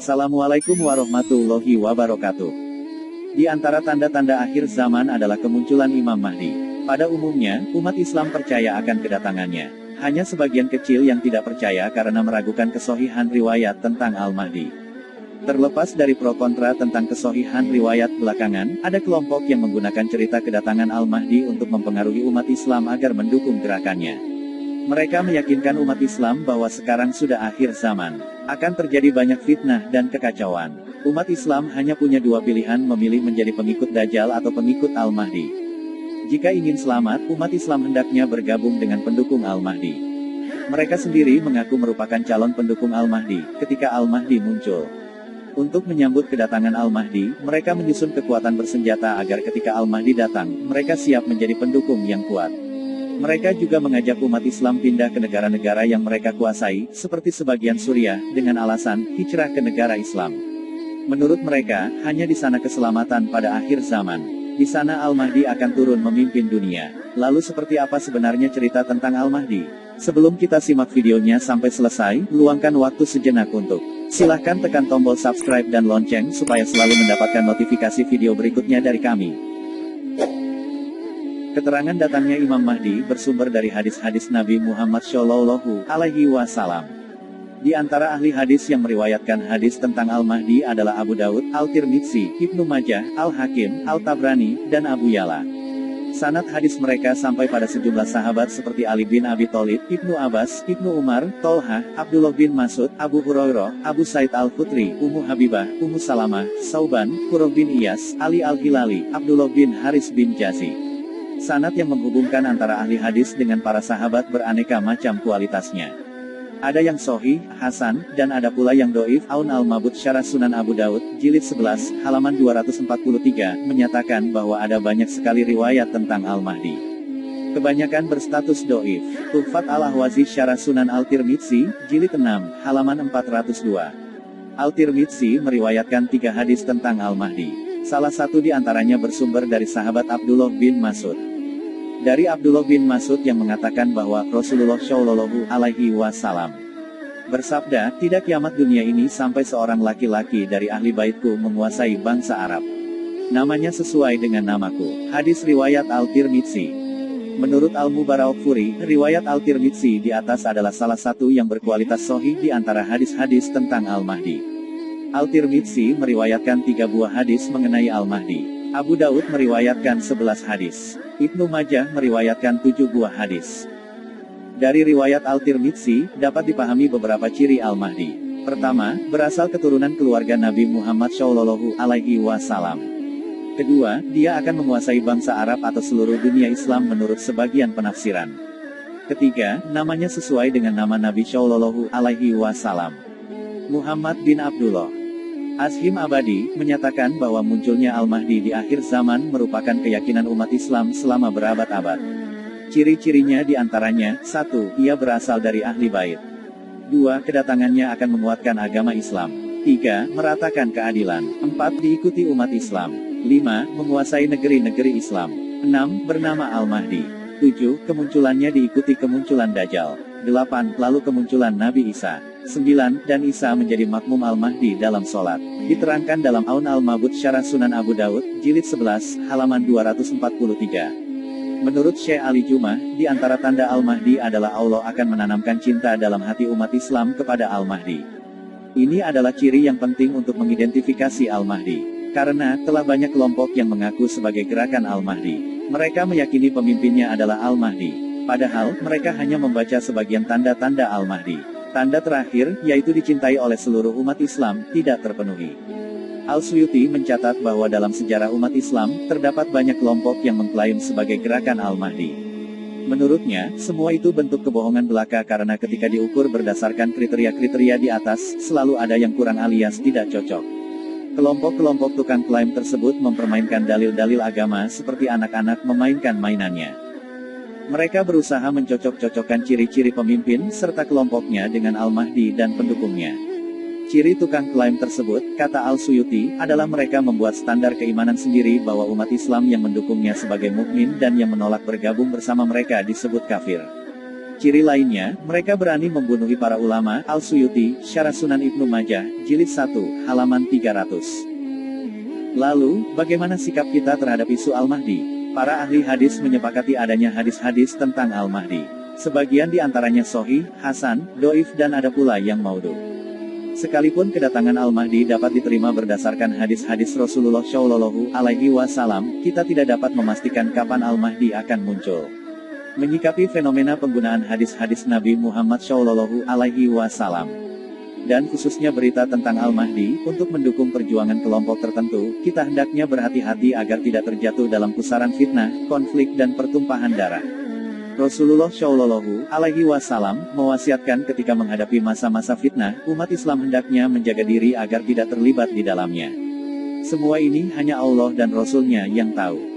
Assalamualaikum warahmatullahi wabarakatuh. Di antara tanda-tanda akhir zaman adalah kemunculan Imam Mahdi. Pada umumnya, umat Islam percaya akan kedatangannya. Hanya sebagian kecil yang tidak percaya karena meragukan kesohihan riwayat tentang Al-Mahdi. Terlepas dari pro kontra tentang kesohihan riwayat belakangan, ada kelompok yang menggunakan cerita kedatangan Al-Mahdi untuk mempengaruhi umat Islam agar mendukung gerakannya. Mereka meyakinkan umat Islam bahwa sekarang sudah akhir zaman. Akan terjadi banyak fitnah dan kekacauan. Umat Islam hanya punya dua pilihan, memilih menjadi pengikut Dajjal atau pengikut Al-Mahdi. Jika ingin selamat, umat Islam hendaknya bergabung dengan pendukung Al-Mahdi. Mereka sendiri mengaku merupakan calon pendukung Al-Mahdi ketika Al-Mahdi muncul. Untuk menyambut kedatangan Al-Mahdi, mereka menyusun kekuatan bersenjata agar ketika Al-Mahdi datang, mereka siap menjadi pendukung yang kuat. Mereka juga mengajak umat Islam pindah ke negara-negara yang mereka kuasai, seperti sebagian Suriah, dengan alasan hijrah ke negara Islam. Menurut mereka, hanya di sana keselamatan pada akhir zaman. Di sana Al-Mahdi akan turun memimpin dunia. Lalu seperti apa sebenarnya cerita tentang Al-Mahdi? Sebelum kita simak videonya sampai selesai, luangkan waktu sejenak untuk silahkan tekan tombol subscribe dan lonceng supaya selalu mendapatkan notifikasi video berikutnya dari kami. Keterangan datangnya Imam Mahdi bersumber dari hadis-hadis Nabi Muhammad Shallallahu Alaihi Wasallam. Di antara ahli hadis yang meriwayatkan hadis tentang Al-Mahdi adalah Abu Daud, Al-Tirmidzi, Ibnu Majah, Al-Hakim, Al-Tabrani, dan Abu Ya'la. Sanad hadis mereka sampai pada sejumlah sahabat seperti Ali bin Abi Thalib, Ibnu Abbas, Ibnu Umar, Tolha, Abdullah bin Mas'ud, Abu Hurairah, Abu Said Al-Khudri, Ummu Habibah, Ummu Salamah, Sauban, Qurrah bin Iyas, Ali Al-Hilali, Abdullah bin Haris bin Jazi. Sanad yang menghubungkan antara ahli hadis dengan para sahabat beraneka macam kualitasnya. Ada yang sahih, hasan, dan ada pula yang doif. Aun al-Mabud Syarah Sunan Abu Daud, jilid 11, halaman 243, menyatakan bahwa ada banyak sekali riwayat tentang Al-Mahdi. Kebanyakan berstatus doif. Tuhfat al-Ahwazi Syarah Sunan Al-Tirmidzi, jilid 6, halaman 402. Al-Tirmidzi meriwayatkan 3 hadis tentang Al-Mahdi. Salah satu di antaranya bersumber dari sahabat Abdullah bin Mas'ud. Dari Abdullah bin Mas'ud yang mengatakan bahwa Rasulullah Shallallahu Alaihi Wasallam bersabda, tidak kiamat dunia ini sampai seorang laki-laki dari ahli baitku menguasai bangsa Arab. Namanya sesuai dengan namaku. Hadis riwayat Al-Tirmidzi. Menurut Al-Mubarakfuri, riwayat Al-Tirmidzi di atas adalah salah satu yang berkualitas sahih di antara hadis-hadis tentang Al-Mahdi. Al-Tirmidzi meriwayatkan 3 buah hadis mengenai Al-Mahdi. Abu Daud meriwayatkan 11 hadis. Ibnu Majah meriwayatkan 7 buah hadis. Dari riwayat Al-Tirmidzi, dapat dipahami beberapa ciri Al-Mahdi. Pertama, berasal keturunan keluarga Nabi Muhammad Shallallahu Alaihi Wasallam. Kedua, dia akan menguasai bangsa Arab atau seluruh dunia Islam menurut sebagian penafsiran. Ketiga, namanya sesuai dengan nama Nabi Shallallahu Alaihi Wasallam. Muhammad bin Abdullah Ashim Abadi menyatakan bahwa munculnya Al-Mahdi di akhir zaman merupakan keyakinan umat Islam selama berabad-abad. Ciri-cirinya diantaranya, 1. Ia berasal dari ahli bait. 2. Kedatangannya akan menguatkan agama Islam. 3. Meratakan keadilan. 4. Diikuti umat Islam. 5. Menguasai negeri-negeri Islam. 6. Bernama Al-Mahdi. 7. Kemunculannya diikuti kemunculan Dajjal. 8. Lalu kemunculan Nabi Isa. 9. Dan Isa menjadi makmum Al-Mahdi dalam sholat. Diterangkan dalam Aun al-Mabud Syarah Sunan Abu Daud, jilid 11, halaman 243. Menurut Syekh Ali Jumah, di antara tanda Al-Mahdi adalah Allah akan menanamkan cinta dalam hati umat Islam kepada Al-Mahdi. Ini adalah ciri yang penting untuk mengidentifikasi Al-Mahdi. Karena, telah banyak kelompok yang mengaku sebagai gerakan Al-Mahdi. Mereka meyakini pemimpinnya adalah Al-Mahdi. Padahal, mereka hanya membaca sebagian tanda-tanda Al-Mahdi. Tanda terakhir, yaitu dicintai oleh seluruh umat Islam, tidak terpenuhi. Al-Suyuti mencatat bahwa dalam sejarah umat Islam, terdapat banyak kelompok yang mengklaim sebagai gerakan Al-Mahdi. Menurutnya, semua itu bentuk kebohongan belaka karena ketika diukur berdasarkan kriteria-kriteria di atas, selalu ada yang kurang alias tidak cocok. Kelompok-kelompok tukang klaim tersebut mempermainkan dalil-dalil agama seperti anak-anak memainkan mainannya. Mereka berusaha mencocok-cocokkan ciri-ciri pemimpin serta kelompoknya dengan Al-Mahdi dan pendukungnya. Ciri tukang klaim tersebut, kata Al-Suyuti, adalah mereka membuat standar keimanan sendiri bahwa umat Islam yang mendukungnya sebagai mukmin dan yang menolak bergabung bersama mereka disebut kafir. Ciri lainnya, mereka berani membunuh para ulama. Al-Suyuti, Syarah Sunan Ibnu Majah, Jilid 1, halaman 300. Lalu, bagaimana sikap kita terhadap isu Al-Mahdi? Para ahli hadis menyepakati adanya hadis-hadis tentang Al-Mahdi. Sebagian di antaranya sahih, hasan, doif dan ada pula yang maudhu. Sekalipun kedatangan Al-Mahdi dapat diterima berdasarkan hadis-hadis Rasulullah Shallallahu Alaihi Wasallam, kita tidak dapat memastikan kapan Al-Mahdi akan muncul. Menyikapi fenomena penggunaan hadis-hadis Nabi Muhammad Shallallahu Alaihi Wasallam, dan khususnya berita tentang Al-Mahdi, untuk mendukung perjuangan kelompok tertentu, kita hendaknya berhati-hati agar tidak terjatuh dalam pusaran fitnah, konflik dan pertumpahan darah. Rasulullah Shallallahu Alaihi Wasallam mewasiatkan ketika menghadapi masa-masa fitnah, umat Islam hendaknya menjaga diri agar tidak terlibat di dalamnya. Semua ini hanya Allah dan Rasul-Nya yang tahu.